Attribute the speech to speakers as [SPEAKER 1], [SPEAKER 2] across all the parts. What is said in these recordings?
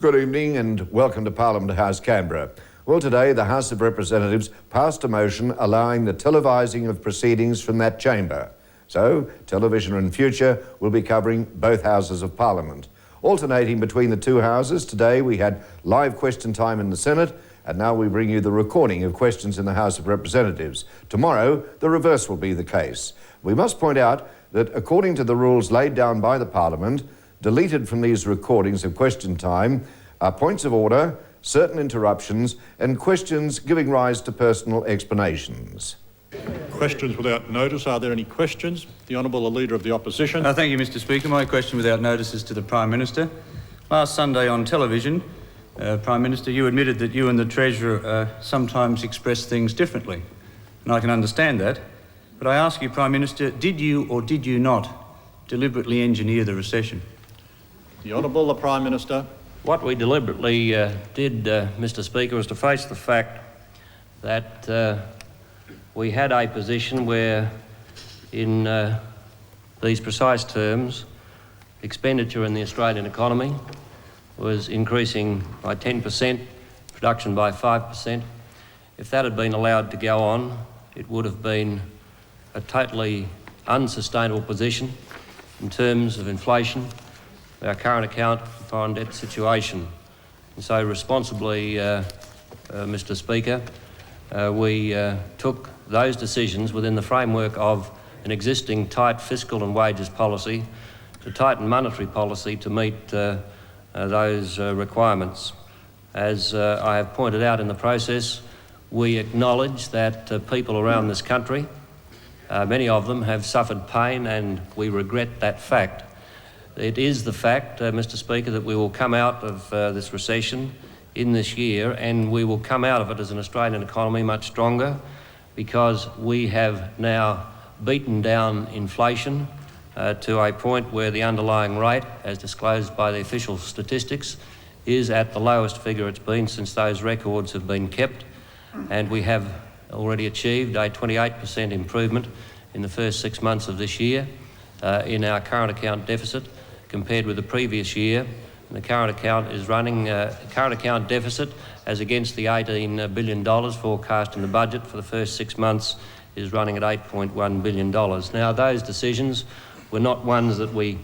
[SPEAKER 1] Good evening and welcome to Parliament House, Canberra. Well, today the House of Representatives passed a motion allowing the televising of proceedings from that chamber. So, television in future will be covering both houses of Parliament. Alternating between the two houses, today we had live question time in the Senate, and now we bring you the recording of questions in the House of Representatives. Tomorrow, the reverse will be the case. We must point out that according to the rules laid down by the Parliament, deleted from these recordings of question time are points of order, certain interruptions, and questions giving rise to personal explanations.
[SPEAKER 2] Questions without notice. Are there any questions? The Honourable Leader of the Opposition.
[SPEAKER 3] Thank you, Mr Speaker. My question without notice is to the Prime Minister. Last Sunday on television, Prime Minister, you admitted that you and the Treasurer sometimes express things differently, and I can understand that. But I ask you, Prime Minister, did you or did you not deliberately engineer the recession?
[SPEAKER 2] The Honourable the Prime Minister.
[SPEAKER 4] What we deliberately did, Mr Speaker, was to face the fact that we had a position where, in these precise terms, expenditure in the Australian economy was increasing by 10%, production by 5%. If that had been allowed to go on, it would have been a totally unsustainable position in terms of inflation, our current account for foreign debt situation. And so responsibly, Mr Speaker, we took those decisions within the framework of an existing tight fiscal and wages policy to tighten monetary policy to meet those requirements. As I have pointed out in the process, we acknowledge that people around this country, many of them have suffered pain, and we regret that fact. It is the fact, Mr Speaker, that we will come out of this recession in this year, and we will come out of it as an Australian economy much stronger, because we have now beaten down inflation to a point where the underlying rate, as disclosed by the official statistics, is at the lowest figure it's been since those records have been kept, and we have already achieved a 28% improvement in the first 6 months of this year in our current account deficit compared with the previous year. And the current account is running, current account deficit as against the $18 billion forecast in the budget for the first 6 months is running at $8.1 billion. Now, those decisions were not ones that we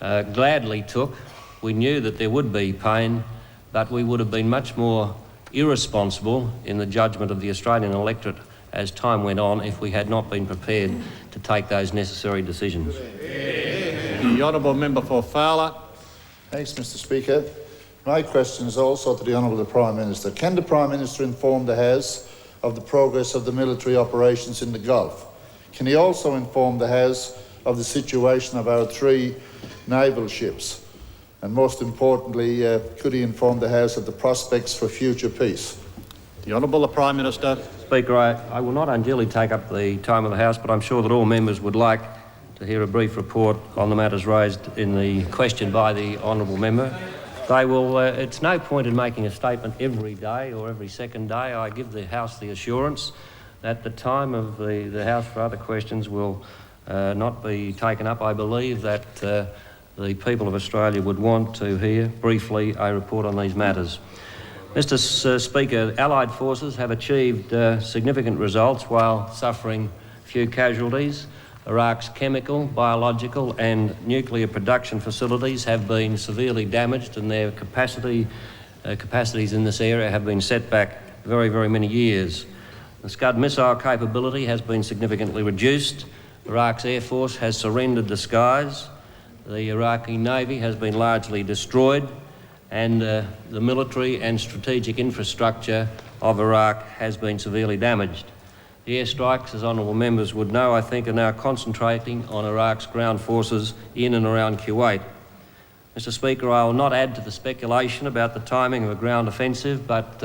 [SPEAKER 4] gladly took. We knew that there would be pain, but we would have been much more irresponsible in the judgment of the Australian electorate as time went on if we had not been prepared to take those necessary decisions.
[SPEAKER 2] The Honourable Member for Fowler.
[SPEAKER 5] Thanks, Mr Speaker. My question is also to the Honourable Prime Minister. Can the Prime Minister inform the House of the progress of the military operations in the Gulf? Can he also inform the House of the situation of our 3 naval ships? And most importantly, could he inform the House of the prospects for future peace?
[SPEAKER 2] The Honourable the Prime Minister.
[SPEAKER 4] Speaker, I will not unduly take up the time of the House, but I'm sure that all members would like to hear a brief report on the matters raised in the question by the Honourable Member. They will, it's no point in making a statement every day or every second day. I give the House the assurance that the time of the House for other questions will not be taken up. I believe that the people of Australia would want to hear briefly a report on these matters. Mr Speaker, Allied forces have achieved significant results while suffering few casualties. Iraq's chemical, biological and nuclear production facilities have been severely damaged, and their capacities in this area have been set back very, very many years. The Scud missile capability has been significantly reduced. Iraq's Air Force has surrendered the skies. The Iraqi Navy has been largely destroyed, and the military and strategic infrastructure of Iraq has been severely damaged. The airstrikes, as honourable members would know, I think, are now concentrating on Iraq's ground forces in and around Kuwait. Mr Speaker, I will not add to the speculation about the timing of a ground offensive, but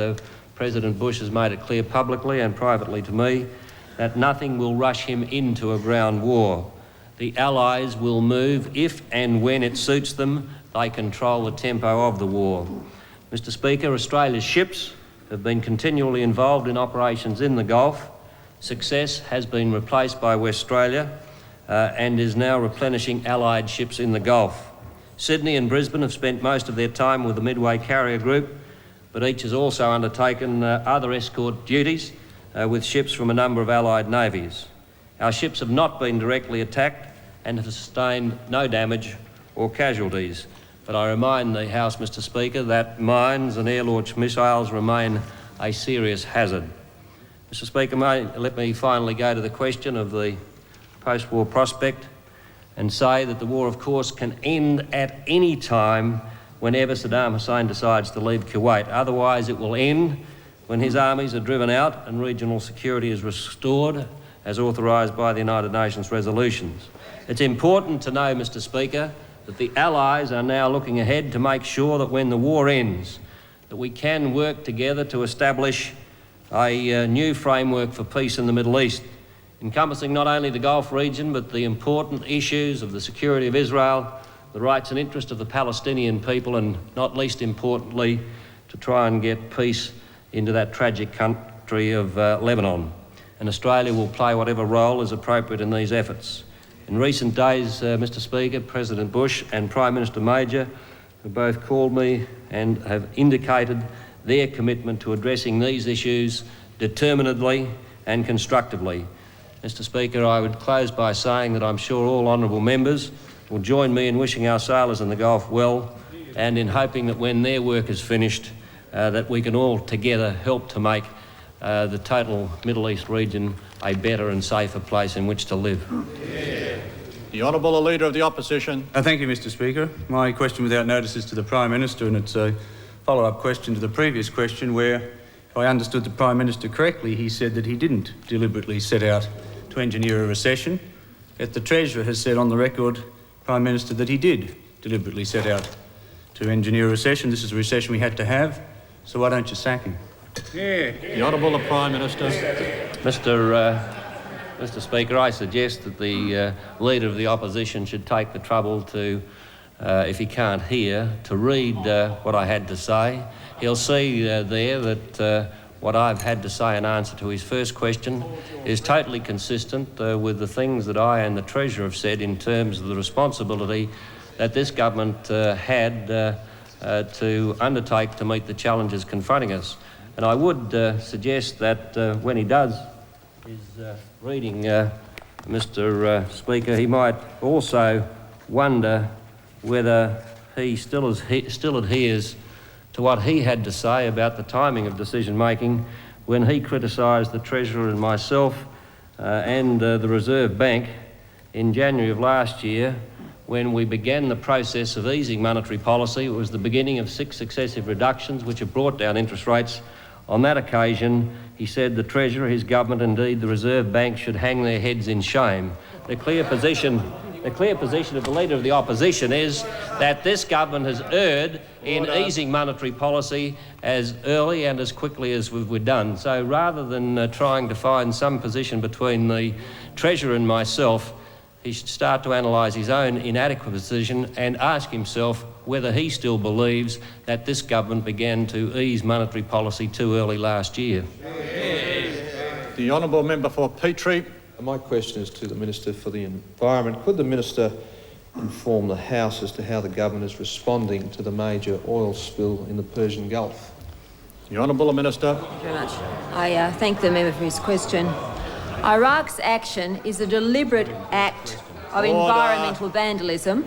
[SPEAKER 4] President Bush has made it clear publicly and privately to me that nothing will rush him into a ground war. The Allies will move if and when it suits them. They control the tempo of the war. Mr Speaker, Australia's ships have been continually involved in operations in the Gulf. Success has been replaced by West Australia and is now replenishing Allied ships in the Gulf. Sydney and Brisbane have spent most of their time with the Midway Carrier Group, but each has also undertaken other escort duties with ships from a number of Allied navies. Our ships have not been directly attacked and have sustained no damage or casualties. But I remind the House, Mr Speaker, that mines and air-launched missiles remain a serious hazard. Mr Speaker, let me finally go to the question of the post-war prospect and say that the war, of course, can end at any time whenever Saddam Hussein decides to leave Kuwait. Otherwise, it will end when his armies are driven out and regional security is restored as authorised by the United Nations resolutions. It's important to know, Mr Speaker, that the Allies are now looking ahead to make sure that when the war ends, that we can work together to establish a new framework for peace in the Middle East, encompassing not only the Gulf region, but the important issues of the security of Israel, the rights and interests of the Palestinian people, and not least importantly, to try and get peace into that tragic country of Lebanon. And Australia will play whatever role is appropriate in these efforts. In recent days, Mr Speaker, President Bush and Prime Minister Major have both called me and have indicated their commitment to addressing these issues determinedly and constructively. Mr Speaker, I would close by saying that I'm sure all honourable members will join me in wishing our sailors in the Gulf well and in hoping that when their work is finished, that we can all together help to make the total Middle East region a better and safer place in which to live.
[SPEAKER 2] The Honourable Leader of the Opposition.
[SPEAKER 3] Thank you, Mr Speaker. My question without notice is to the Prime Minister, and it's a follow-up question to the previous question where, if I understood the Prime Minister correctly, he said that he didn't deliberately set out to engineer a recession. Yet the Treasurer has said on the record, Prime Minister, that he did deliberately set out to engineer a recession. This is a recession we had to have, so why don't you sack him?
[SPEAKER 2] The Honourable Prime Minister.
[SPEAKER 4] Mr Speaker, I suggest that the Leader of the Opposition should take the trouble to, if he can't hear, to read what I had to say. He'll see there that what I've had to say in answer to his first question is totally consistent with the things that I and the Treasurer have said in terms of the responsibility that this government had to undertake to meet the challenges confronting us. And I would suggest that when he does his reading, Mr Speaker, he might also wonder whether he still adheres to what he had to say about the timing of decision-making when he criticised the Treasurer and myself and the Reserve Bank in January of last year when we began the process of easing monetary policy. It was the beginning of 6 successive reductions which have brought down interest rates. On that occasion, he said the Treasurer, his government, indeed the Reserve Bank should hang their heads in shame. The clear position of the Leader of the Opposition is that this government has erred in easing monetary policy as early and as quickly as we've done. So rather than trying to find some position between the Treasurer and myself, he should start to analyse his own inadequate position and ask himself whether he still believes that this government began to ease monetary policy too early last year.
[SPEAKER 2] The Honourable Member for Petrie.
[SPEAKER 6] My question is to the Minister for the Environment. Could the Minister inform the House as to how the government is responding to the major oil spill in the Persian Gulf?
[SPEAKER 2] The Honourable Minister.
[SPEAKER 7] Thank you very much. I thank the member for his question. Iraq's action is a deliberate act of environmental vandalism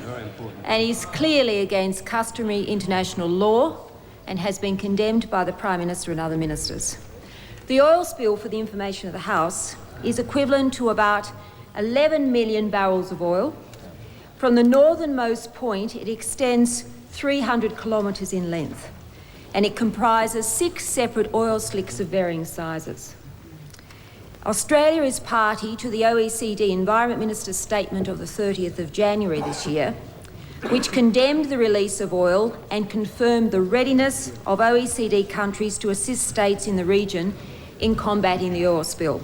[SPEAKER 7] and is clearly against customary international law and has been condemned by the Prime Minister and other ministers. The oil spill, for the information of the House, is equivalent to about 11 million barrels of oil. From the northernmost point, it extends 300 kilometres in length, and it comprises 6 separate oil slicks of varying sizes. Australia is party to the OECD Environment Minister's statement of the 30th of January this year, which condemned the release of oil and confirmed the readiness of OECD countries to assist states in the region in combating the oil spill.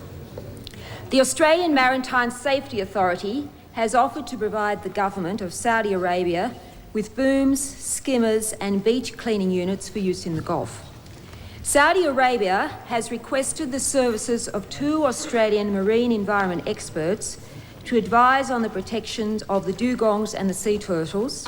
[SPEAKER 7] The Australian Maritime Safety Authority has offered to provide the government of Saudi Arabia with booms, skimmers and beach cleaning units for use in the Gulf. Saudi Arabia has requested the services of 2 Australian marine environment experts to advise on the protections of the dugongs and the sea turtles,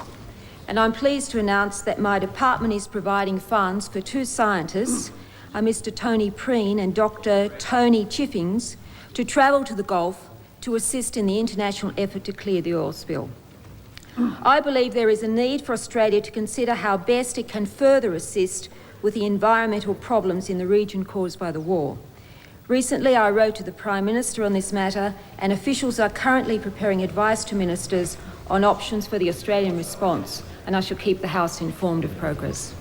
[SPEAKER 7] and I'm pleased to announce that my department is providing funds for two scientists, Mr. Tony Preen and Dr. Tony Chiffings, to travel to the Gulf to assist in the international effort to clear the oil spill. I believe there is a need for Australia to consider how best it can further assist with the environmental problems in the region caused by the war. Recently, I wrote to the Prime Minister on this matter, and officials are currently preparing advice to ministers on options for the Australian response, and I shall keep the House informed of progress.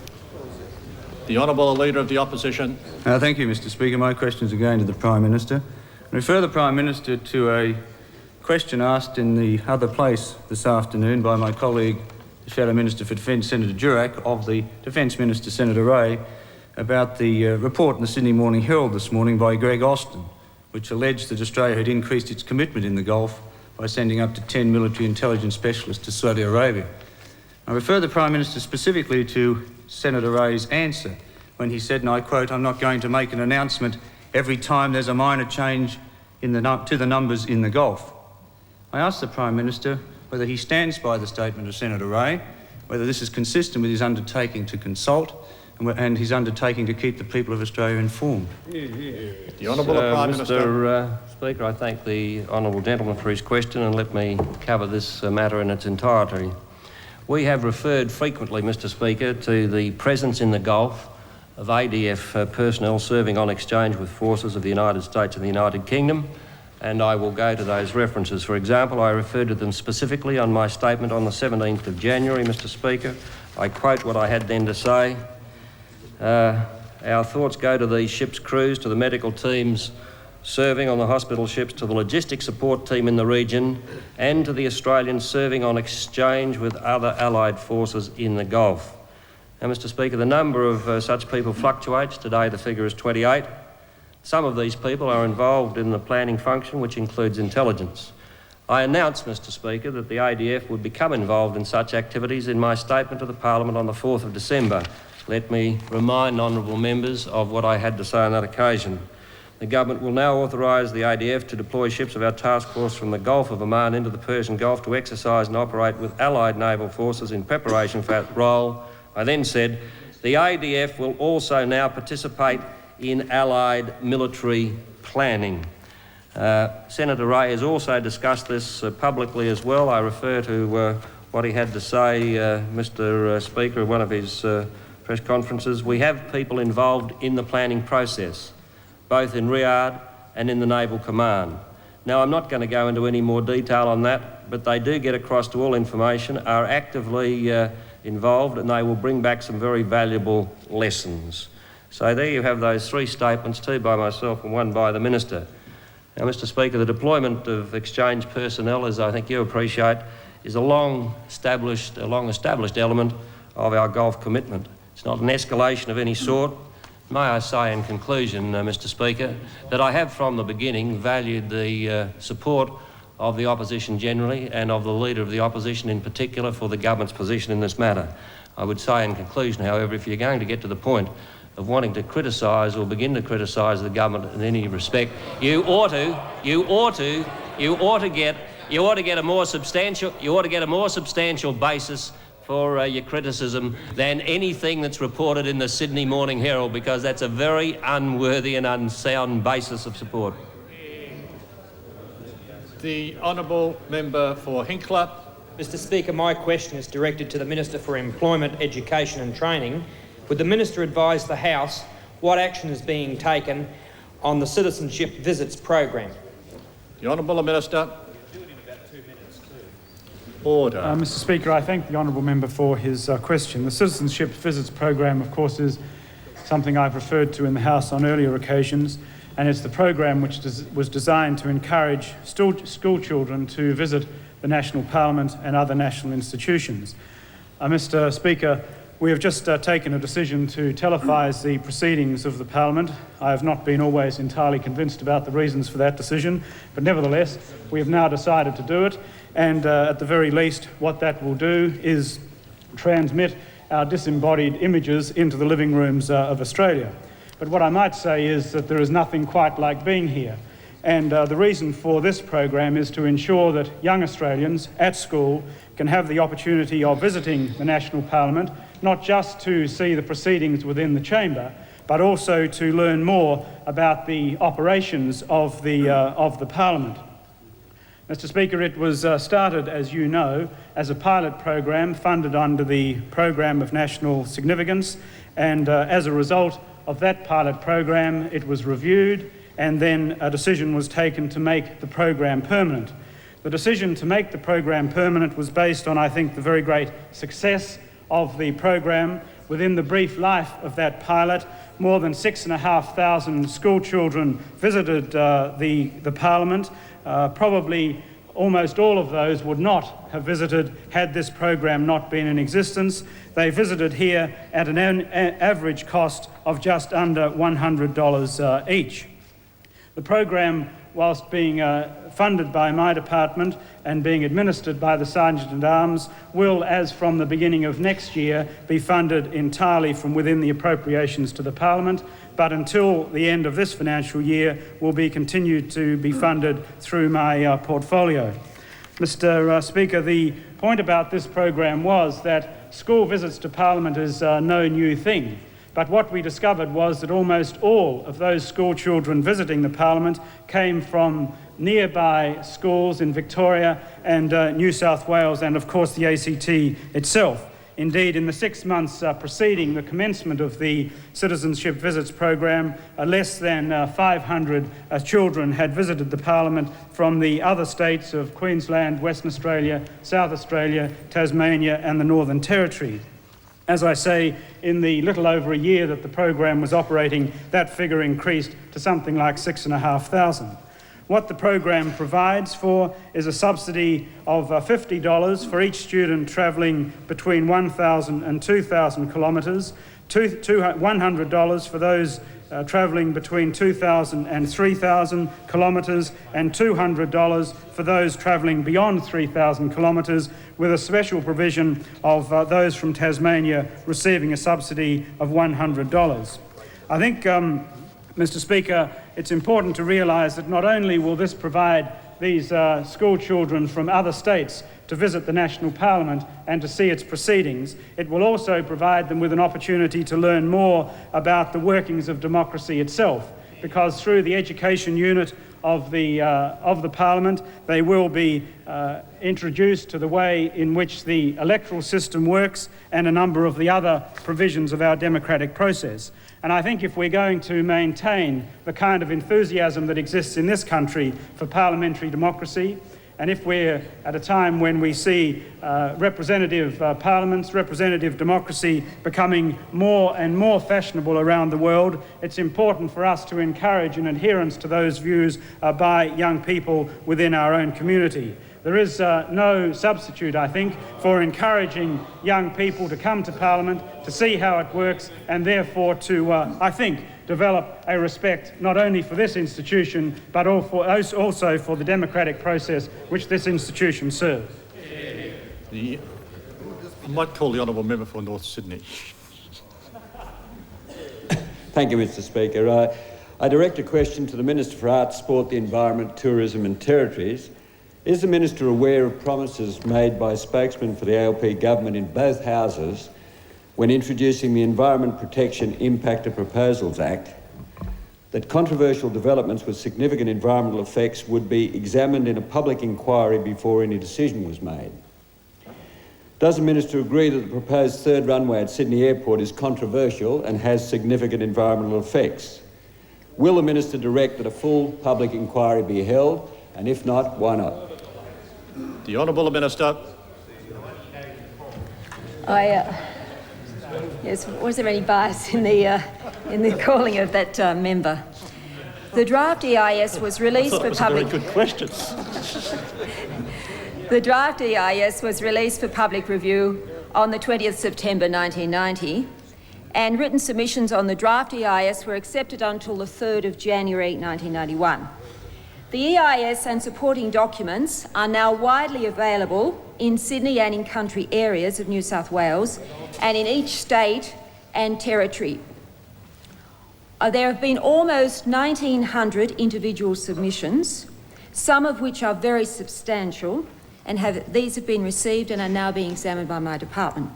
[SPEAKER 2] The Honourable Leader of the Opposition.
[SPEAKER 3] Thank you, Mr Speaker. My questions are going to the Prime Minister. I refer the Prime Minister to a question asked in the other place this afternoon by my colleague, the Shadow Minister for Defence, Senator Durack, of the Defence Minister, Senator Ray, about the report in the Sydney Morning Herald this morning by Greg Austin, which alleged that Australia had increased its commitment in the Gulf by sending up to 10 military intelligence specialists to Saudi Arabia. I refer the Prime Minister specifically to Senator Ray's answer when he said, and I quote, "I'm not going to make an announcement every time there's a minor change to the numbers in the Gulf." I ask the Prime Minister whether he stands by the statement of Senator Ray, whether this is consistent with his undertaking to consult and his undertaking to keep the people of Australia informed.
[SPEAKER 2] The Honourable Prime Minister.
[SPEAKER 4] Mr Speaker, I thank the honourable gentleman for his question, and let me cover this matter in its entirety. We have referred frequently, Mr Speaker, to the presence in the Gulf of ADF personnel serving on exchange with forces of the United States and the United Kingdom, and I will go to those references. For example, I referred to them specifically on my statement on the 17th of January, Mr Speaker. I quote what I had then to say. Our thoughts go to these ships' crews, to the medical teams serving on the hospital ships, to the logistics support team in the region, and to the Australians serving on exchange with other allied forces in the Gulf. Now, Mr Speaker, the number of such people fluctuates. Today the figure is 28. Some of these people are involved in the planning function, which includes intelligence. I announced, Mr Speaker, that the ADF would become involved in such activities in my statement to the Parliament on the 4th of December. Let me remind honourable members of what I had to say on that occasion. The Government will now authorise the ADF to deploy ships of our task force from the Gulf of Oman into the Persian Gulf to exercise and operate with allied naval forces in preparation for that role. I then said, the ADF will also now participate in allied military planning. Senator Ray has also discussed this publicly as well. I refer to what he had to say, Mr Speaker, at one of his press conferences. We have people involved in the planning process, both in Riyadh and in the Naval Command. Now, I'm not going to go into any more detail on that, but they do get across to all information, are actively involved, and they will bring back some very valuable lessons. So there you have those three statements, two by myself and one by the Minister. Now, Mr Speaker, the deployment of exchange personnel, as I think you appreciate, is a long-established element of our Gulf commitment. It's not an escalation of any sort. May I say in conclusion, Mr Speaker, that I have from the beginning valued the support of the opposition generally and of the Leader of the Opposition in particular for the Government's position in this matter. I would say in conclusion, however, if you're going to get to the point of wanting to criticise or begin to criticise the Government in any respect, you ought to get a more substantial basis for your criticism than anything that's reported in the Sydney Morning Herald, because that's a very unworthy and unsound basis of support.
[SPEAKER 2] The Honourable Member for Hinkler.
[SPEAKER 8] Mr Speaker, my question is directed to the Minister for Employment, Education and Training. Would the Minister advise the House what action is being taken on the Citizenship Visits program?
[SPEAKER 2] The Honourable Minister. Order.
[SPEAKER 9] Mr Speaker, I thank the Honourable Member for his question. The Citizenship Visits program, of course, is something I've referred to in the House on earlier occasions, and it's the program which was designed to encourage school children to visit the National Parliament and other national institutions. Mr Speaker, we have just taken a decision to televise the proceedings of the Parliament. I have not been always entirely convinced about the reasons for that decision, but nevertheless, we have now decided to do it, and at the very least, what that will do is transmit our disembodied images into the living rooms of Australia. But what I might say is that there is nothing quite like being here. And the reason for this program is to ensure that young Australians at school can have the opportunity of visiting the National Parliament, not just to see the proceedings within the chamber, but also to learn more about the operations of the Parliament. Mr. Speaker, it was started, as you know, as a pilot program funded under the Program of National Significance, and as a result of that pilot program, it was reviewed, and then a decision was taken to make the program permanent. The decision to make the program permanent was based on, I think, the very great success of the program. Within the brief life of that pilot, more than 6,500 school children visited the Parliament. Probably almost all of those would not have visited had this program not been in existence. They visited here at an average cost of just under $100 each. The program, whilst being funded by my department and being administered by the Sergeant-at-Arms, will, as from the beginning of next year, be funded entirely from within the appropriations to the Parliament, but until the end of this financial year will be continued to be funded through my portfolio. Mr. Speaker, the point about this program was that school visits to Parliament is no new thing. But what we discovered was that almost all of those school children visiting the Parliament came from nearby schools in Victoria and New South Wales and, of course, the ACT itself. Indeed, in the 6 months preceding the commencement of the Citizenship Visits program, less than 500 children had visited the Parliament from the other states of Queensland, Western Australia, South Australia, Tasmania and the Northern Territory. As I say, in the little over a year that the program was operating, that figure increased to something like 6,500. What the program provides for is a subsidy of $50 for each student travelling between 1,000 and 2,000 kilometres, $100 for those travelling between 2,000 and 3,000 kilometres, and $200 for those travelling beyond 3,000 kilometres, with a special provision of those from Tasmania receiving a subsidy of $100. I think, Mr. Speaker, it's important to realise that not only will this provide these school children from other states to visit the National Parliament and to see its proceedings, it will also provide them with an opportunity to learn more about the workings of democracy itself, because through the education unit of the Parliament, they will be introduced to the way in which the electoral system works and a number of the other provisions of our democratic process. And I think if we're going to maintain the kind of enthusiasm that exists in this country for parliamentary democracy, and if we're at a time when we see representative parliaments, representative democracy becoming more and more fashionable around the world, it's important for us to encourage an adherence to those views by young people within our own community. There is no substitute, I think, for encouraging young people to come to Parliament, to see how it works, and therefore to, I think, develop a respect not only for this institution, but also for the democratic process which this institution serves.
[SPEAKER 2] I might call the Honourable Member for North Sydney.
[SPEAKER 10] Thank you, Mr. Speaker. I direct a question to the Minister for Arts, Sport, the Environment, Tourism and Territories. Is the Minister aware of promises made by spokesmen for the ALP government in both houses when introducing the Environment Protection Impact of Proposals Act that controversial developments with significant environmental effects would be examined in a public inquiry before any decision was made? Does the Minister agree that the proposed third runway at Sydney Airport is controversial and has significant environmental effects? Will the Minister direct that a full public inquiry be held, and if not, why not?
[SPEAKER 2] The Honourable Minister.
[SPEAKER 7] Yes, was there any bias in the calling of that member? The draft EIS was released for public.
[SPEAKER 2] Very good question.
[SPEAKER 7] The draft EIS was released for public review on the 20th September 1990, and written submissions on the draft EIS were accepted until the 3rd of January 1991. The EIS and supporting documents are now widely available in Sydney and in country areas of New South Wales and in each state and territory. There have been almost 1,900 individual submissions, some of which are very substantial, and these have been received and are now being examined by my department.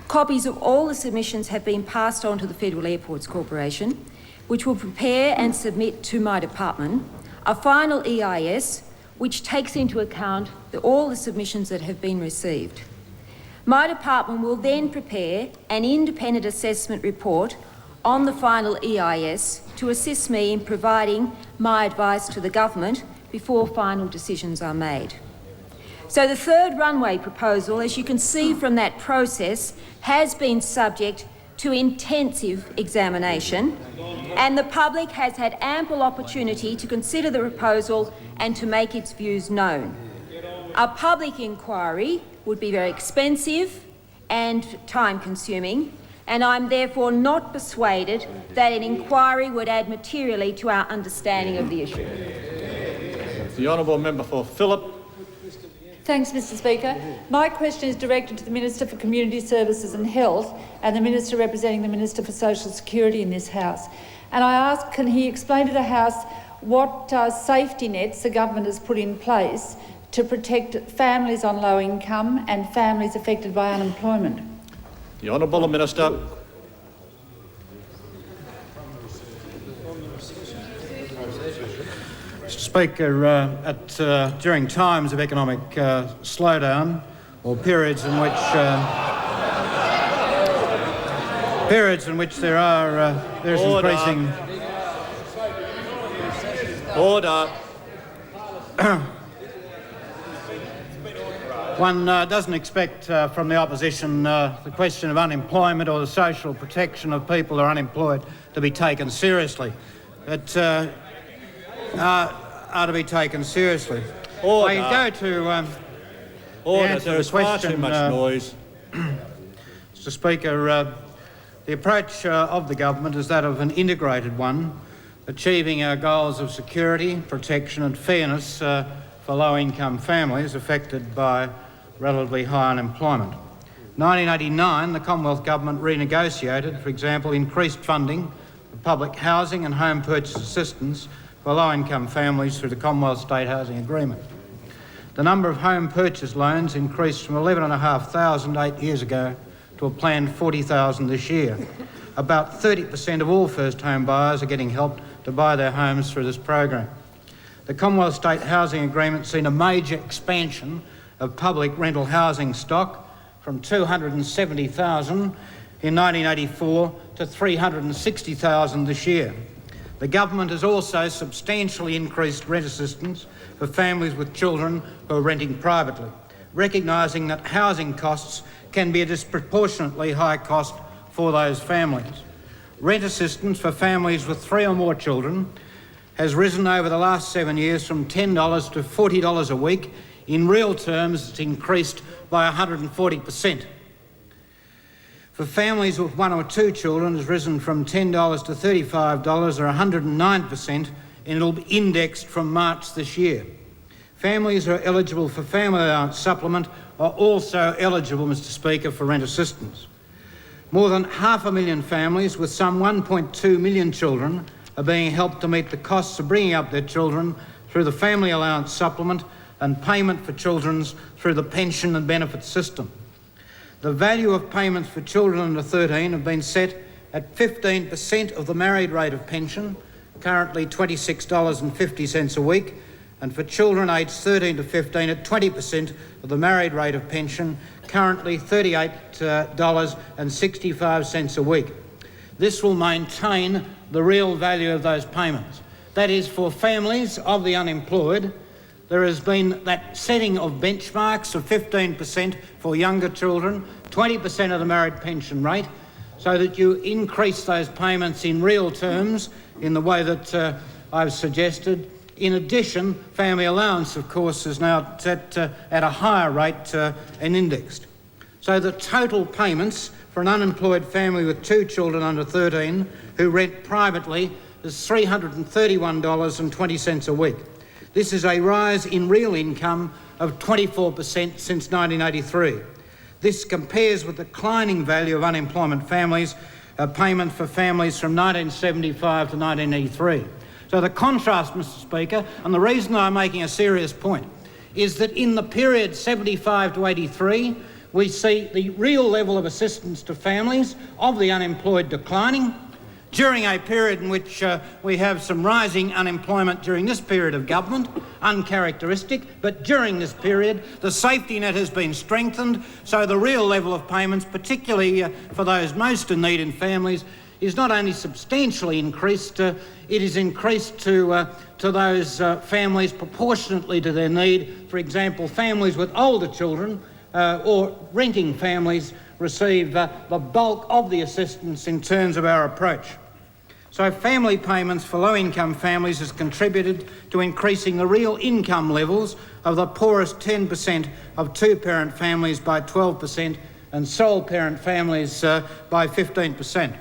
[SPEAKER 7] Copies of all the submissions have been passed on to the Federal Airports Corporation, which will prepare and submit to my department a final EIS which takes into account all the submissions that have been received. My department will then prepare an independent assessment report on the final EIS to assist me in providing my advice to the government before final decisions are made. So the third runway proposal, as you can see from that process, has been subject to intensive examination, and the public has had ample opportunity to consider the proposal and to make its views known. A public inquiry would be very expensive and time-consuming, and I'm therefore not persuaded that an inquiry would add materially to our understanding of the issue.
[SPEAKER 2] The honourable member for Phillip.
[SPEAKER 11] Thanks, Mr Speaker. My question is directed to the Minister for Community Services and Health and the Minister representing the Minister for Social Security in this House. And I ask, can he explain to the House what safety nets the government has put in place to protect families on low income and families affected by unemployment?
[SPEAKER 2] The Honourable Minister.
[SPEAKER 12] Mr Speaker, during times of economic slowdown or periods in which there is increasing
[SPEAKER 2] order.
[SPEAKER 12] One doesn't expect from the opposition the question of unemployment or the social protection of people who are unemployed to be taken seriously. But are to be taken seriously.
[SPEAKER 2] Order.
[SPEAKER 12] I go to
[SPEAKER 2] Order. There is far too much noise.
[SPEAKER 12] Mr Speaker, the approach of the government is that of an integrated one, achieving our goals of security, protection and fairness for low-income families affected by relatively high unemployment. In 1989, the Commonwealth Government renegotiated, for example, increased funding for public housing and home purchase assistance for low-income families through the Commonwealth State Housing Agreement. The number of home purchase loans increased from 11,500 8 years ago to a planned 40,000 this year. About 30% of all first home buyers are getting help to buy their homes through this program. The Commonwealth State Housing Agreement has seen a major expansion of public rental housing stock from 270,000 in 1984 to 360,000 this year. The government has also substantially increased rent assistance for families with children who are renting privately, recognising that housing costs can be a disproportionately high cost for those families. Rent assistance for families with 3 or more children has risen over the last 7 years from $10 to $40 a week. In real terms, it's increased by 140%. For families with 1 or 2 children, it's risen from $10 to $35 or 109%, and it'll be indexed from March this year. Families who are eligible for family allowance supplement are also eligible, Mr Speaker, for rent assistance. More than 500,000 families with some 1.2 million children are being helped to meet the costs of bringing up their children through the family allowance supplement and payment for children through the pension and benefits system. The value of payments for children under 13 have been set at 15% of the married rate of pension, currently $26.50 a week, and for children aged 13 to 15 at 20% of the married rate of pension, currently $38.65 a week. This will maintain the real value of those payments. That is, for families of the unemployed, there has been that setting of benchmarks of 15% for younger children, 20% of the married pension rate, so that you increase those payments in real terms in the way that I've suggested. In addition, family allowance, of course, is now set at a higher rate and indexed. So the total payments for an unemployed family with 2 children under 13 who rent privately is $331.20 a week. This is a rise in real income of 24% since 1983. This compares with the declining value of unemployment families payment for families from 1975 to 1983. So the contrast, Mr Speaker, and the reason I'm making a serious point, is that in the period 75 to 83, we see the real level of assistance to families of the unemployed declining, during a period in which we have some rising unemployment during this period of government, uncharacteristic, but during this period the safety net has been strengthened, so the real level of payments, particularly for those most in need in families, is not only substantially increased, it is increased to those families proportionately to their need. For example, families with older children or renting families receive the bulk of the assistance in terms of our approach. So family payments for low-income families has contributed to increasing the real income levels of the poorest 10% of two-parent families by 12% and sole parent families by 15%.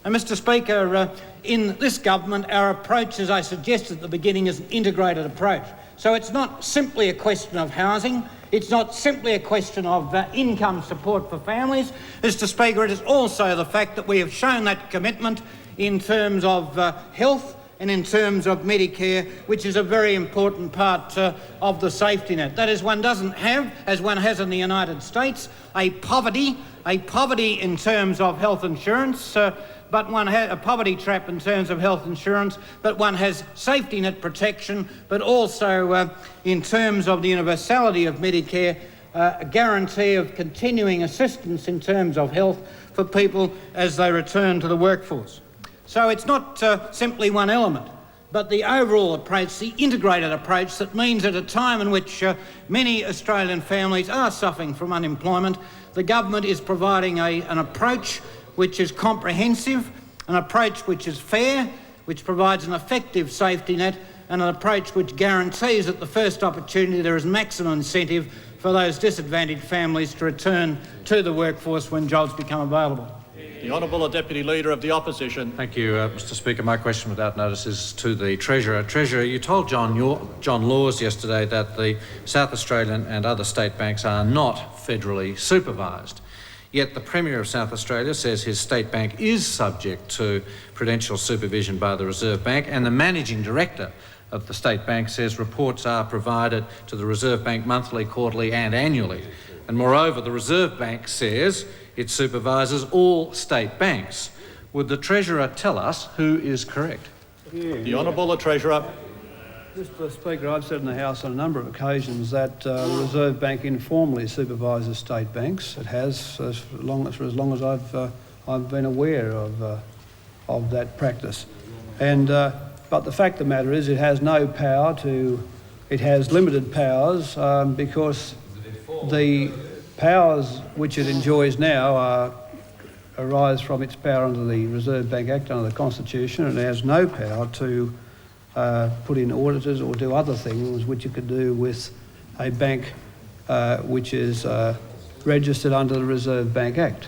[SPEAKER 12] And Mr Speaker, in this government our approach, as I suggested at the beginning, is an integrated approach. So it's not simply a question of housing, it's not simply a question of income support for families. Mr Speaker, it is also the fact that we have shown that commitment in terms of health and in terms of Medicare, which is a very important part of the safety net. That is, one doesn't have, as one has in the United States, a poverty in terms of health insurance, but one has a poverty trap in terms of health insurance, but one has safety net protection, but also in terms of the universality of Medicare, a guarantee of continuing assistance in terms of health for people as they return to the workforce. So it's not simply one element, but the overall approach, the integrated approach, that means at a time in which many Australian families are suffering from unemployment, the government is providing an approach which is comprehensive, an approach which is fair, which provides an effective safety net, and an approach which guarantees at the first opportunity there is maximum incentive for those disadvantaged families to return to the workforce when jobs become available.
[SPEAKER 2] The Honourable Deputy Leader of the Opposition.
[SPEAKER 6] Thank you, Mr Speaker. My question without notice is to the Treasurer. Treasurer, you told John Laws yesterday that the South Australian and other state banks are not federally supervised. Yet the Premier of South Australia says his state bank is subject to prudential supervision by the Reserve Bank, and the Managing Director of the state bank says reports are provided to the Reserve Bank monthly, quarterly and annually. And moreover, the Reserve Bank says it supervises all state banks. Would the Treasurer tell us who is correct?
[SPEAKER 2] The Honourable Treasurer.
[SPEAKER 13] Mr Speaker, I've said in the House on a number of occasions that the Reserve Bank informally supervises state banks. It has for as long as I've been aware of that practice. And but the fact of the matter is, it has no power to. It has limited powers because the powers which it enjoys now arise from its power under the Reserve Bank Act, under the Constitution, and it has no power to put in auditors or do other things which it could do with a bank which is registered under the Reserve Bank Act.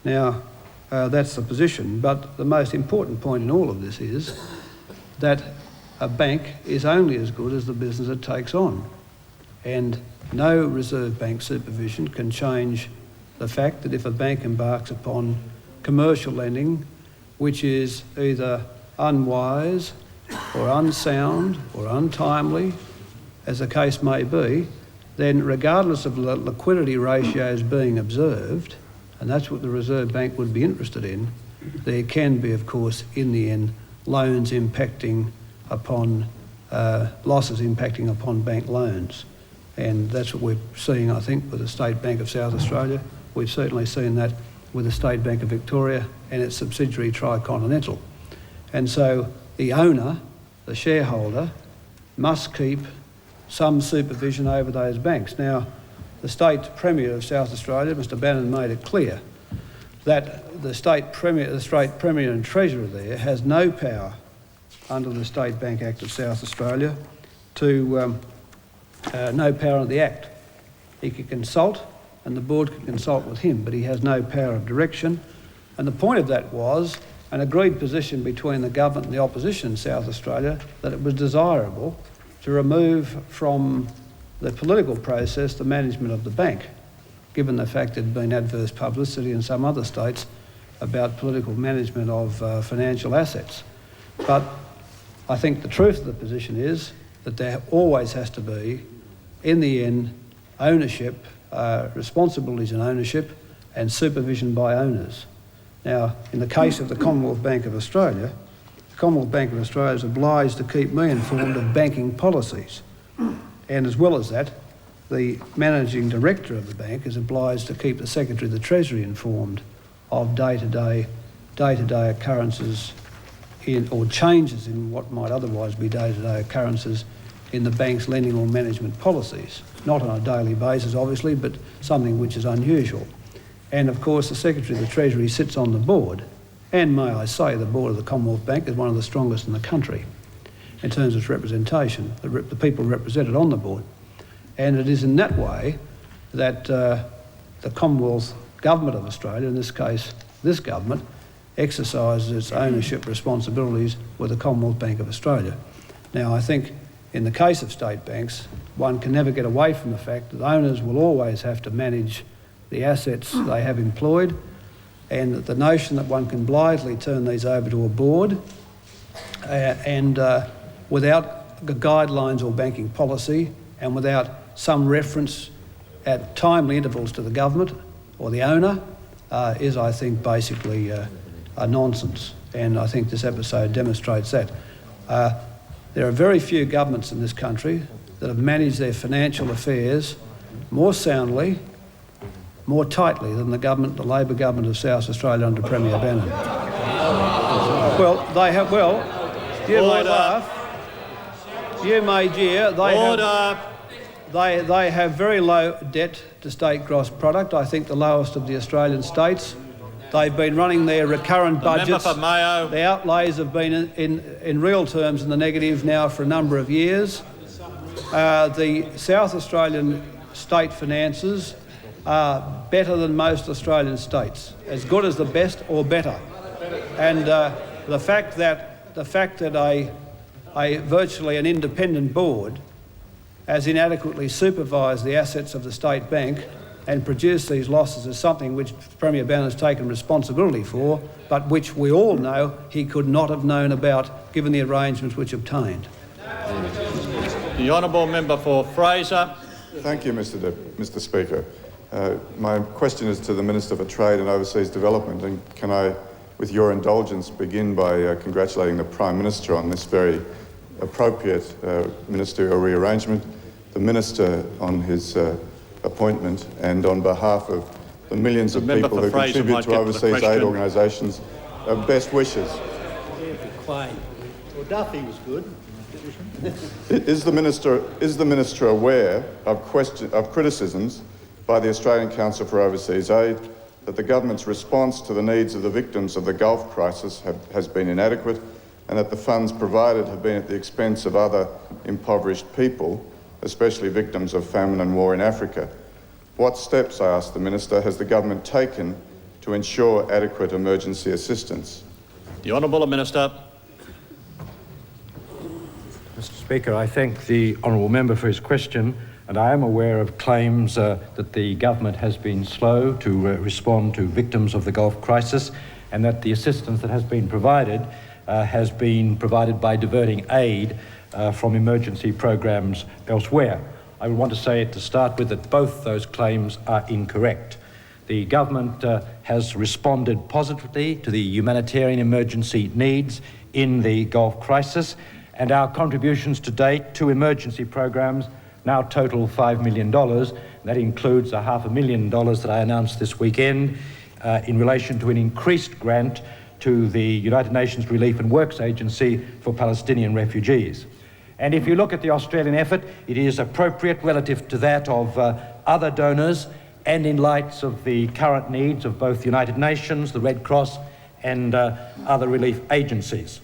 [SPEAKER 13] Now, that's the position, but the most important point in all of this is that a bank is only as good as the business it takes on, and no Reserve Bank supervision can change the fact that if a bank embarks upon commercial lending which is either unwise or unsound or untimely, as the case may be, then regardless of the liquidity ratios being observed, and that's what the Reserve Bank would be interested in, there can be, of course, in the end, loans impacting upon, losses impacting upon bank loans. And that's what we're seeing, I think, with the State Bank of South Australia. We've certainly seen that with the State Bank of Victoria and its subsidiary Tricontinental. And so the owner, the shareholder, must keep some supervision over those banks. Now, the State Premier of South Australia, Mr Bannon, made it clear that the State Premier and Treasurer there has no power under the State Bank Act of South Australia to, no power under the Act. He can consult and the board can consult with him, but he has no power of direction. And the point of that was an agreed position between the government and the opposition in South Australia that it was desirable to remove from the political process the management of the bank, given the fact there had been adverse publicity in some other states about political management of financial assets. But I think the truth of the position is that there always has to be, in the end, ownership, responsibilities in ownership and supervision by owners. Now, in the case of the Commonwealth Bank of Australia, the Commonwealth Bank of Australia is obliged to keep me informed of banking policies. And as well as that, the managing director of the bank is obliged to keep the Secretary of the Treasury informed of day-to-day occurrences or changes in what might otherwise be day-to-day occurrences in the bank's lending or management policies. Not on a daily basis, obviously, but something which is unusual. And of course, the Secretary of the Treasury sits on the board, and may I say, the board of the Commonwealth Bank is one of the strongest in the country in terms of its representation, the people represented on the board. And it is in that way that the Commonwealth Government of Australia, in this case, this government, exercises its ownership responsibilities with the Commonwealth Bank of Australia. Now, I think in the case of state banks, one can never get away from the fact that owners will always have to manage the assets they have employed, and the notion that one can blithely turn these over to a board and without guidelines or banking policy and without some reference at timely intervals to the government or the owner is, I think, basically a nonsense. And I think this episode demonstrates that. There are very few governments in this country that have managed their financial affairs more soundly, more tightly than the Labor government of South Australia under Premier Bannon. Well, they have, well, you may laugh, you may jeer, they have very low debt to state gross product, I think the lowest of the Australian states. They've been running their recurrent budgets. The outlays have been in real terms in the negative now for a number of years. The South Australian state finances are better than most Australian states, as good as the best or better. And the fact that a virtually an independent board has inadequately supervised the assets of the state bank and produced these losses is something which Premier Bannon has taken responsibility for, but which we all know he could not have known about given the arrangements which obtained.
[SPEAKER 2] The honourable member for Fraser.
[SPEAKER 14] Thank you, Mr. Speaker. My question is to the Minister for Trade and Overseas Development, and can I, with your indulgence, begin by congratulating the Prime Minister on this very appropriate ministerial rearrangement, the Minister on his appointment, and on behalf of the millions of people who contribute to overseas aid organisations, best wishes.
[SPEAKER 15] Well, Duffy was good.
[SPEAKER 14] Is the Minister aware of criticisms by the Australian Council for Overseas Aid that the government's response to the needs of the victims of the Gulf crisis has been inadequate, and that the funds provided have been at the expense of other impoverished people, especially victims of famine and war in Africa? What steps, I ask the Minister, has the government taken to ensure adequate emergency assistance?
[SPEAKER 2] The Honourable Minister.
[SPEAKER 16] Mr. Speaker, I thank the honourable member for his question, and I am aware of claims that the government has been slow to respond to victims of the Gulf crisis, and that the assistance that has been provided by diverting aid from emergency programs elsewhere. I would want to say to start with that both those claims are incorrect. The government has responded positively to the humanitarian emergency needs in the Gulf crisis, and our contributions to date to emergency programs now total $5 million. That includes the $500,000 that I announced this weekend in relation to an increased grant to the United Nations Relief and Works Agency for Palestinian refugees. And if you look at the Australian effort, it is appropriate relative to that of other donors and in light of the current needs of both the United Nations, the Red Cross and other relief agencies.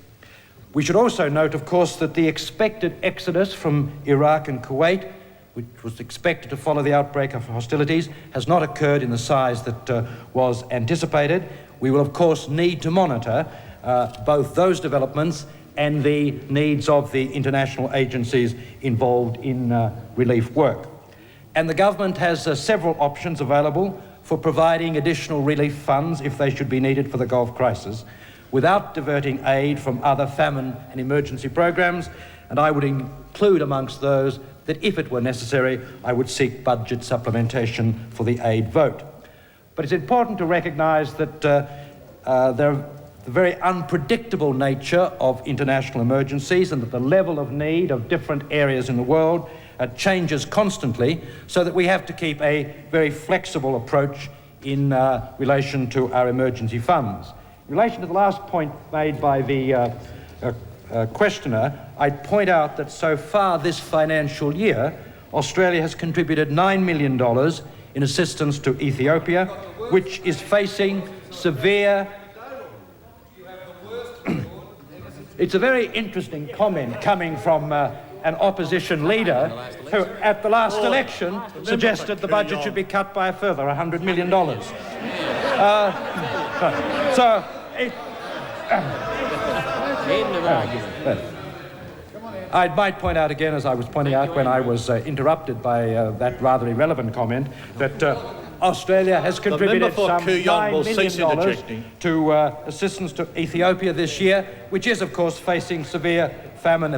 [SPEAKER 16] We should also note, of course, that the expected exodus from Iraq and Kuwait, which was expected to follow the outbreak of hostilities, has not occurred in the size that was anticipated. We will, of course, need to monitor both those developments and the needs of the international agencies involved in relief work. And the government has several options available, for providing additional relief funds if they should be needed for the Gulf crisis, without diverting aid from other famine and emergency programs, and I would include amongst those that if it were necessary, I would seek budget supplementation for the aid vote. But it's important to recognise that the very unpredictable nature of international emergencies and that the level of need of different areas in the world changes constantly, so that we have to keep a very flexible approach in relation to our emergency funds. In relation to the last point made by the questioner, I'd point out that so far this financial year, Australia has contributed $9 million in assistance to Ethiopia, which is facing severe... It's a very interesting comment coming from an opposition leader who, at the last election, suggested the budget should be cut by a further $100 million. I might point out again, as I was pointing out when I was interrupted by that rather irrelevant comment, that Australia has contributed some $9 million to assistance to Ethiopia this year, which is, of course, facing severe famine,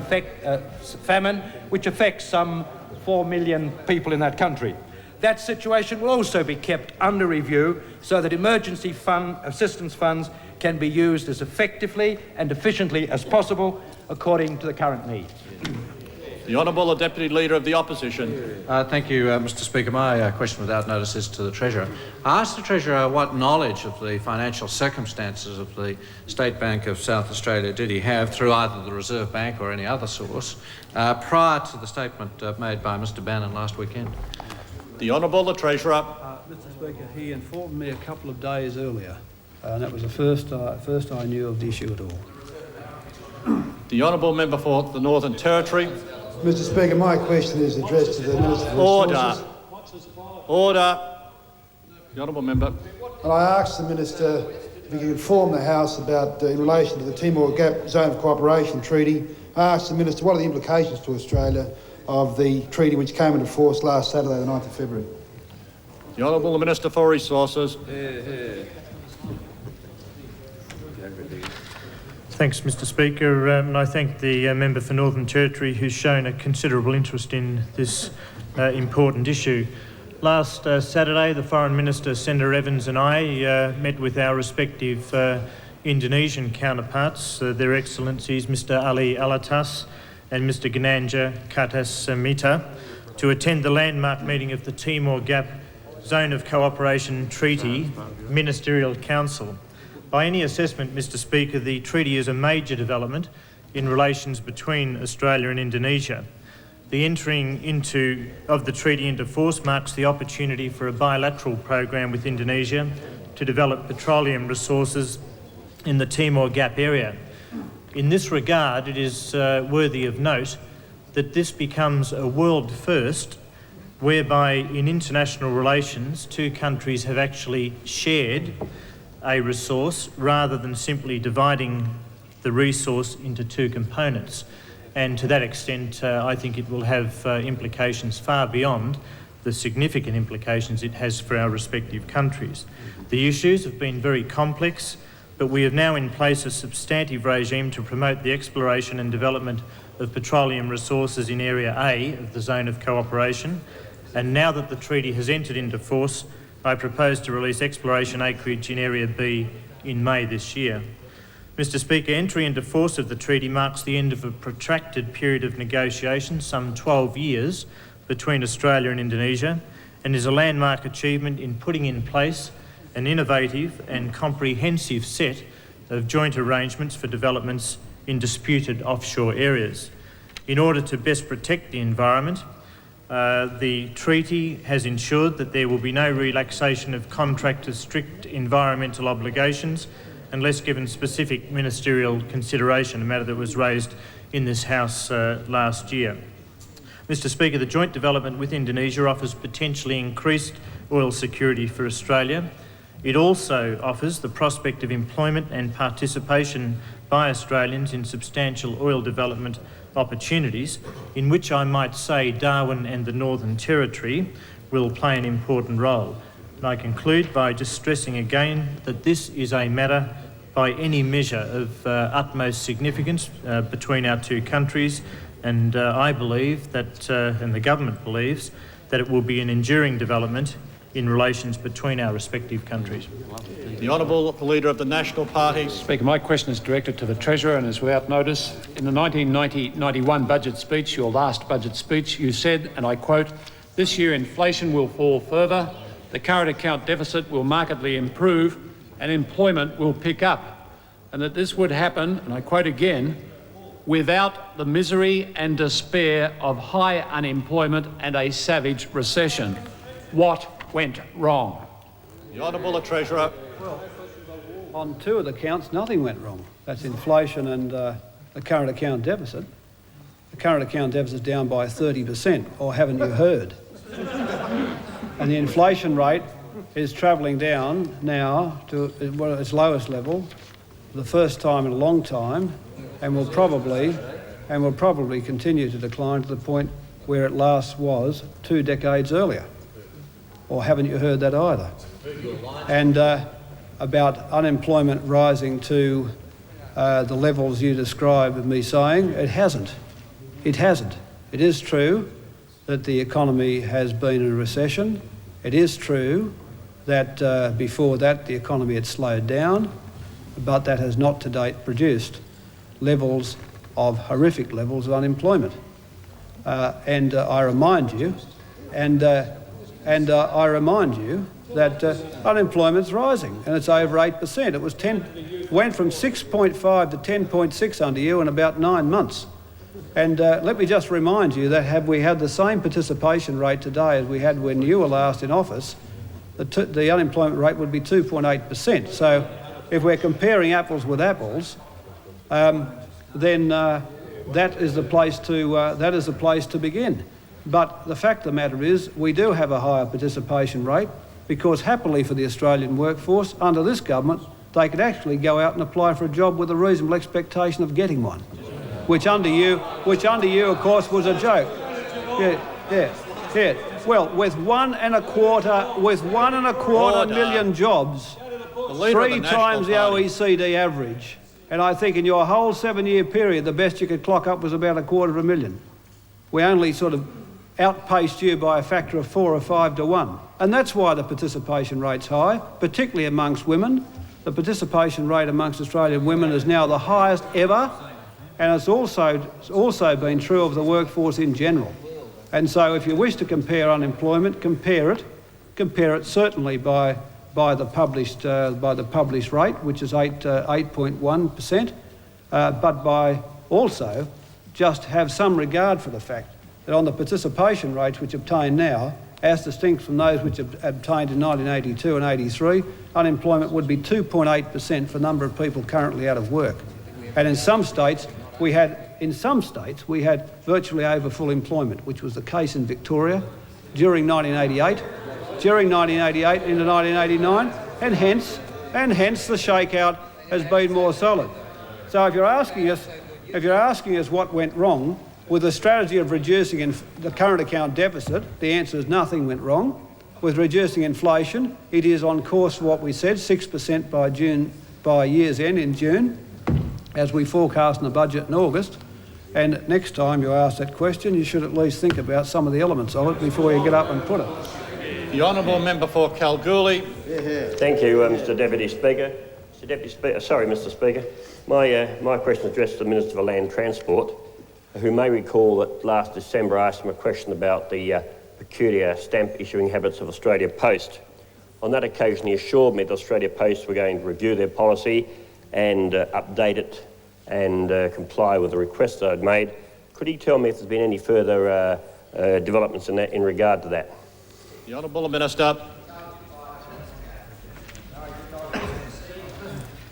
[SPEAKER 16] which affects some 4 million people in that country. That situation will also be kept under review so that emergency assistance funds can be used as effectively and efficiently as possible according to the current needs.
[SPEAKER 2] The Honourable Deputy Leader of the Opposition.
[SPEAKER 6] Thank you, Mr Speaker. My question without notice is to the Treasurer. I asked the Treasurer what knowledge of the financial circumstances of the State Bank of South Australia did he have through either the Reserve Bank or any other source prior to the statement made by Mr Bannon last weekend.
[SPEAKER 2] The Honourable the Treasurer.
[SPEAKER 13] Mr Speaker, he informed me a couple of days earlier, and that was the first I knew of the issue at all.
[SPEAKER 2] The Honourable Member for the Northern Territory.
[SPEAKER 17] Mr Speaker, my question is addressed to the Minister for Resources.
[SPEAKER 2] Order. The Honourable Member.
[SPEAKER 17] And I asked the Minister if he could inform the House about, in relation to the Timor Gap Zone of Cooperation Treaty, I asked the Minister what are the implications to Australia of the treaty which came into force last Saturday, the 9th of February.
[SPEAKER 2] The Honourable Minister for Resources.
[SPEAKER 18] Thanks, Mr Speaker, and I thank the member for Northern Territory who's shown a considerable interest in this important issue. Last Saturday, the Foreign Minister, Senator Evans, and I met with our respective Indonesian counterparts, their Excellencies Mr Ali Alatas and Mr Ginanja Kartasamita, to attend the landmark meeting of the Timor Gap Zone of Cooperation Treaty Ministerial Council. By any assessment, Mr Speaker, the treaty is a major development in relations between Australia and Indonesia. The entering of the treaty into force marks the opportunity for a bilateral program with Indonesia to develop petroleum resources in the Timor Gap area. In this regard, it is worthy of note that this becomes a world first whereby in international relations two countries have actually shared a resource rather than simply dividing the resource into two components. And to that extent, I think it will have implications far beyond the significant implications it has for our respective countries. The issues have been very complex, but we have now in place a substantive regime to promote the exploration and development of petroleum resources in Area A of the Zone of Cooperation. And now that the treaty has entered into force, I propose to release exploration acreage in Area B in May this year. Mr Speaker, entry into force of the treaty marks the end of a protracted period of negotiation, some 12 years, between Australia and Indonesia, and is a landmark achievement in putting in place an innovative and comprehensive set of joint arrangements for developments in disputed offshore areas. In order to best protect the environment, the treaty has ensured that there will be no relaxation of contractors' strict environmental obligations unless given specific ministerial consideration, a matter that was raised in this House last year. Mr Speaker, the joint development with Indonesia offers potentially increased oil security for Australia. It also offers the prospect of employment and participation by Australians in substantial oil development opportunities, in which I might say Darwin and the Northern Territory will play an important role. And I conclude by just stressing again that this is a matter by any measure of utmost significance between our two countries, and I believe that, and the government believes, that it will be an enduring development in relations between our respective countries.
[SPEAKER 2] The Honourable Leader of the National Party.
[SPEAKER 19] Speaker, my question is directed to the Treasurer and is without notice. In the 1990-91 budget speech, your last budget speech, you said, and I quote, "This year inflation will fall further, the current account deficit will markedly improve and employment will pick up, and that this would happen," and I quote again, "without the misery and despair of high unemployment and a savage recession." What went wrong?
[SPEAKER 2] The Honourable Treasurer.
[SPEAKER 13] Well, on two of the counts, nothing went wrong. That's inflation and the current account deficit. The current account deficit is down by 30%, or haven't you heard? And the inflation rate is travelling down now to its lowest level for the first time in a long time, and will probably continue to decline to the point where it last was 2 decades earlier. Or haven't you heard that either? And about unemployment rising to the levels you describe of me saying, it hasn't. It hasn't. It is true that the economy has been in a recession. It is true that before that the economy had slowed down, but that has not to date produced levels of horrific levels of unemployment. And I remind you that unemployment's rising, and it's over 8%. It was went from 6.5 to 10.6 under you in about 9 months. And let me just remind you that had we had the same participation rate today as we had when you were last in office, the unemployment rate would be 2.8%. So if we're comparing apples with apples, then that is the place to begin. But the fact of the matter is we do have a higher participation rate because happily for the Australian workforce, under this government, they could actually go out and apply for a job with a reasonable expectation of getting one, which under you, of course, was a joke. Yeah. Well, with 1.25 million jobs, 3 times the OECD average, and I think in your whole 7-year period, the best you could clock up was about 250,000. We only sort of outpaced you by a factor of 4 or 5 to 1. And that's why the participation rate's high, particularly amongst women. The participation rate amongst Australian women is now the highest ever, and it's also been true of the workforce in general. And so if you wish to compare unemployment, compare it certainly by the published rate, which is 8.1%, but by also just have some regard for the fact that on the participation rates which obtain now, as distinct from those which have obtained in 1982 and 83, unemployment would be 2.8% for the number of people currently out of work. And in some states we had virtually over full employment, which was the case in Victoria during 1988 into 1989, and hence the shakeout has been more solid. So if you're asking us what went wrong with the strategy of reducing the current account deficit, the answer is nothing went wrong. With reducing inflation, it is on course for what we said, 6% by year's end in June, as we forecast in the budget in August. And next time you ask that question, you should at least think about some of the elements of it before you get up and put it.
[SPEAKER 2] The Honourable Member for Kalgoorlie.
[SPEAKER 20] Thank you, Mr Deputy Speaker. Mr Speaker. My question is addressed to the Minister for Land Transport, who may recall that last December I asked him a question about the peculiar stamp issuing habits of Australia Post. On that occasion he assured me that Australia Post were going to review their policy and update it and comply with the request that I'd made. Could he tell me if there's been any further developments in regard to that?
[SPEAKER 2] The Honourable Minister.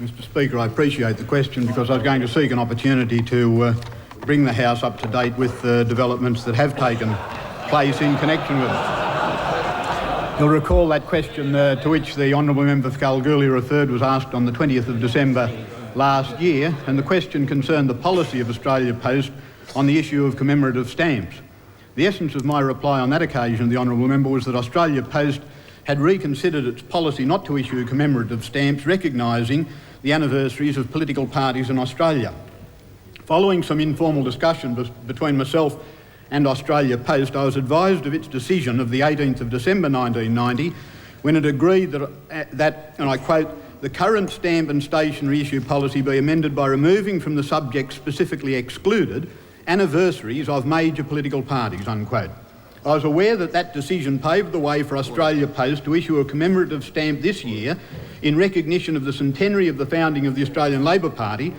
[SPEAKER 21] Mr Speaker, I appreciate the question because I was going to seek an opportunity to bring the House up to date with the developments that have taken place in connection with it. You'll recall that question to which the Honourable Member for Kalgoorlie referred was asked on the 20th of December last year, and the question concerned the policy of Australia Post on the issue of commemorative stamps. The essence of my reply on that occasion, the Honourable Member, was that Australia Post had reconsidered its policy not to issue commemorative stamps recognising the anniversaries of political parties in Australia. Following some informal discussion between myself and Australia Post, I was advised of its decision of the 18th of December 1990 when it agreed that, and I quote, the current stamp and stationery issue policy be amended by removing from the subject specifically excluded anniversaries of major political parties, unquote. I was aware that that decision paved the way for Australia Post to issue a commemorative stamp this year in recognition of the centenary of the founding of the Australian Labor Party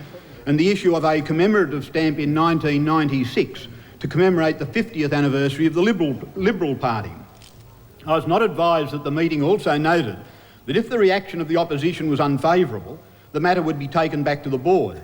[SPEAKER 21] and the issue of a commemorative stamp in 1996 to commemorate the 50th anniversary of the Liberal Party. I was not advised that the meeting also noted that if the reaction of the opposition was unfavourable, the matter would be taken back to the board.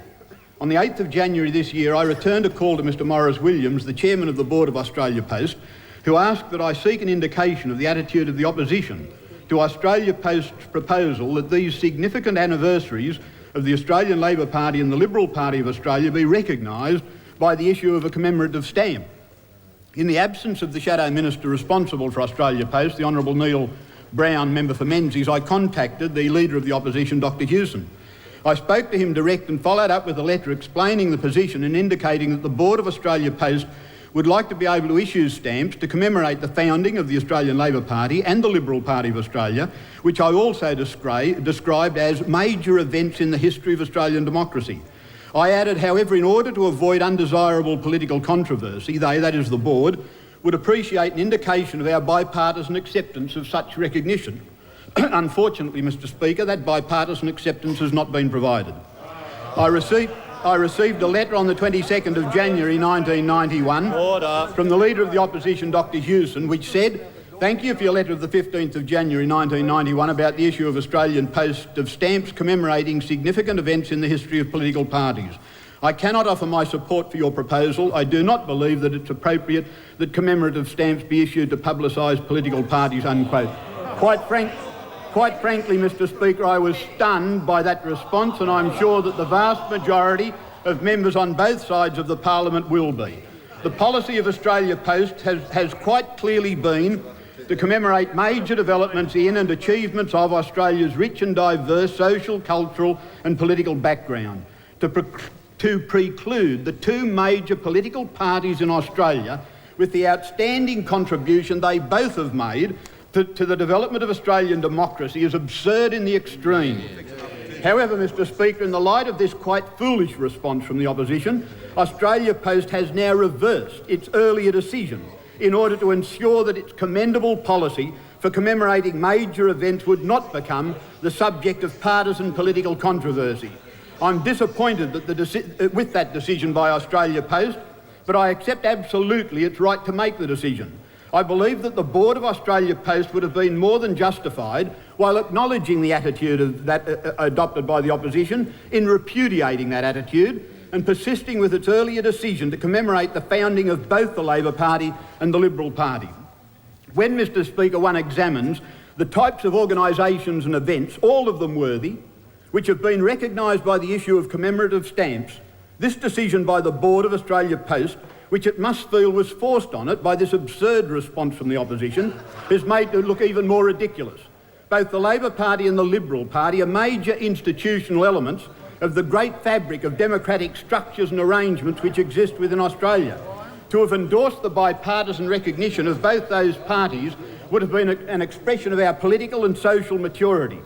[SPEAKER 21] On the 8th of January this year, I returned a call to Mr Maurice Williams, the chairman of the board of Australia Post, who asked that I seek an indication of the attitude of the opposition to Australia Post's proposal that these significant anniversaries of the Australian Labor Party and the Liberal Party of Australia be recognised by the issue of a commemorative stamp. In the absence of the Shadow Minister responsible for Australia Post, the Honourable Neil Brown, member for Menzies, I contacted the Leader of the Opposition, Dr Hewson. I spoke to him direct and followed up with a letter explaining the position and indicating that the Board of Australia Post would like to be able to issue stamps to commemorate the founding of the Australian Labor Party and the Liberal Party of Australia, which I also described as major events in the history of Australian democracy. I added, however, in order to avoid undesirable political controversy, they, that is the board, would appreciate an indication of our bipartisan acceptance of such recognition. Unfortunately, Mr Speaker, that bipartisan acceptance has not been provided. I received a letter on the 22nd of January 1991 from the Leader of the Opposition, Dr Hewson, which said, "Thank you for your letter of the 15th of January 1991 about the issue of Australian Post of stamps commemorating significant events in the history of political parties. I cannot offer my support for your proposal. I do not believe that it's appropriate that commemorative stamps be issued to publicise political parties," unquote. Quite frankly, Mr Speaker, I was stunned by that response, and I'm sure that the vast majority of members on both sides of the Parliament will be. The policy of Australia Post has quite clearly been to commemorate major developments in and achievements of Australia's rich and diverse social, cultural and political background, to preclude the two major political parties in Australia with the outstanding contribution they both have made to the development of Australian democracy is absurd in the extreme. However, Mr Speaker, in the light of this quite foolish response from the opposition, Australia Post has now reversed its earlier decision in order to ensure that its commendable policy for commemorating major events would not become the subject of partisan political controversy. I'm disappointed with that decision by Australia Post, but I accept absolutely its right to make the decision. I believe that the Board of Australia Post would have been more than justified, while acknowledging the attitude adopted by the opposition, in repudiating that attitude and persisting with its earlier decision to commemorate the founding of both the Labor Party and the Liberal Party. When, Mr Speaker, one examines the types of organisations and events, all of them worthy, which have been recognised by the issue of commemorative stamps, this decision by the Board of Australia Post, which it must feel was forced on it by this absurd response from the opposition, is made to look even more ridiculous. Both the Labor Party and the Liberal Party are major institutional elements of the great fabric of democratic structures and arrangements which exist within Australia. To have endorsed the bipartisan recognition of both those parties would have been an expression of our political and social maturity.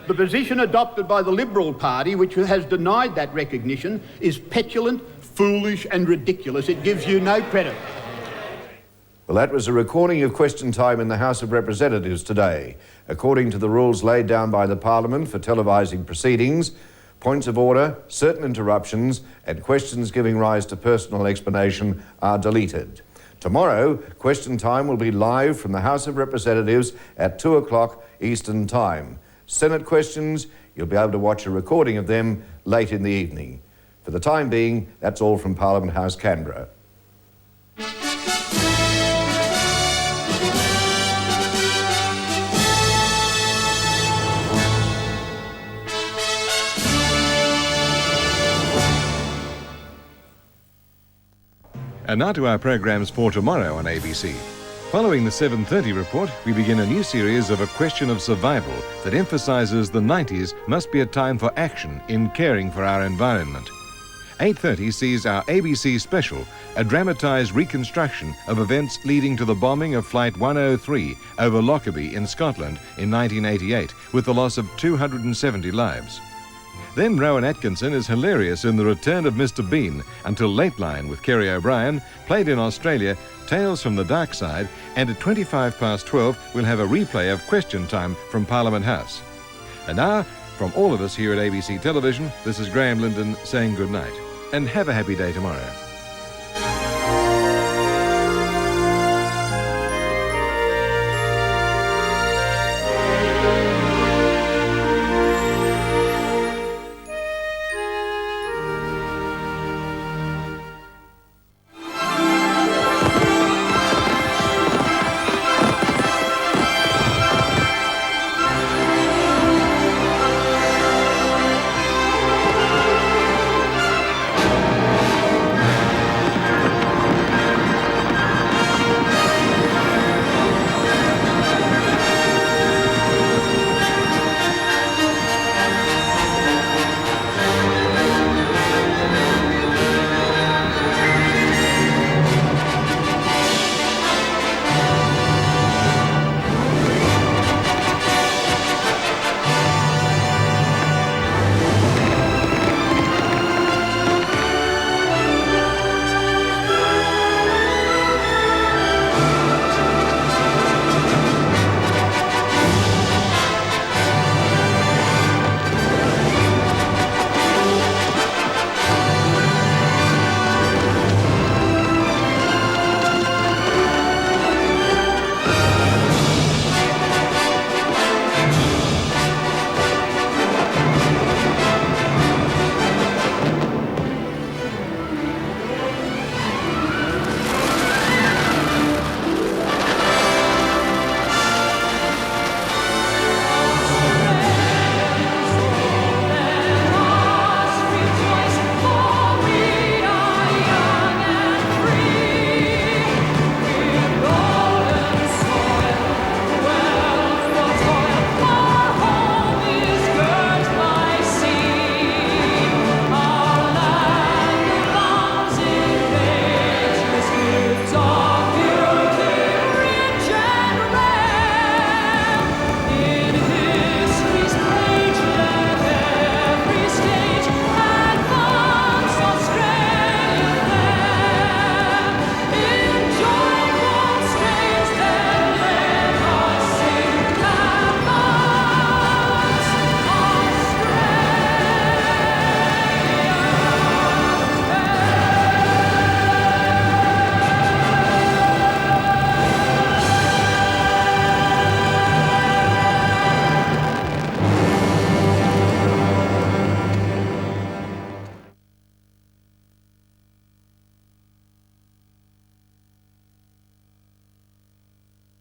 [SPEAKER 21] The position adopted by the Liberal Party, which has denied that recognition, is petulant, foolish and ridiculous. It gives you no credit.
[SPEAKER 1] Well, that was a recording of question time in the House of Representatives today. According to the rules laid down by the Parliament for televising proceedings, points of order, certain interruptions and questions giving rise to personal explanation are deleted. Tomorrow, question time will be live from the House of Representatives at 2 o'clock Eastern Time. Senate questions, you'll be able to watch a recording of them late in the evening. For the time being, that's all from Parliament House, Canberra.
[SPEAKER 22] And now to our programmes for tomorrow on ABC.
[SPEAKER 5] Following the 7:30 report, we begin a new series of A Question of Survival that emphasises the 90s must be a time for action in caring for our environment. 8:30 sees our ABC special, a dramatised reconstruction of events leading to the bombing of Flight 103 over Lockerbie in Scotland in 1988, with the loss of 270 lives. Then Rowan Atkinson is hilarious in The Return of Mr. Bean, until Late Line with Kerry O'Brien, played in Australia, Tales from the Dark Side, and at 12:25 we'll have a replay of Question Time from Parliament House. And now, from all of us here at ABC Television, this is Graham Linden saying good night, and have a happy day tomorrow.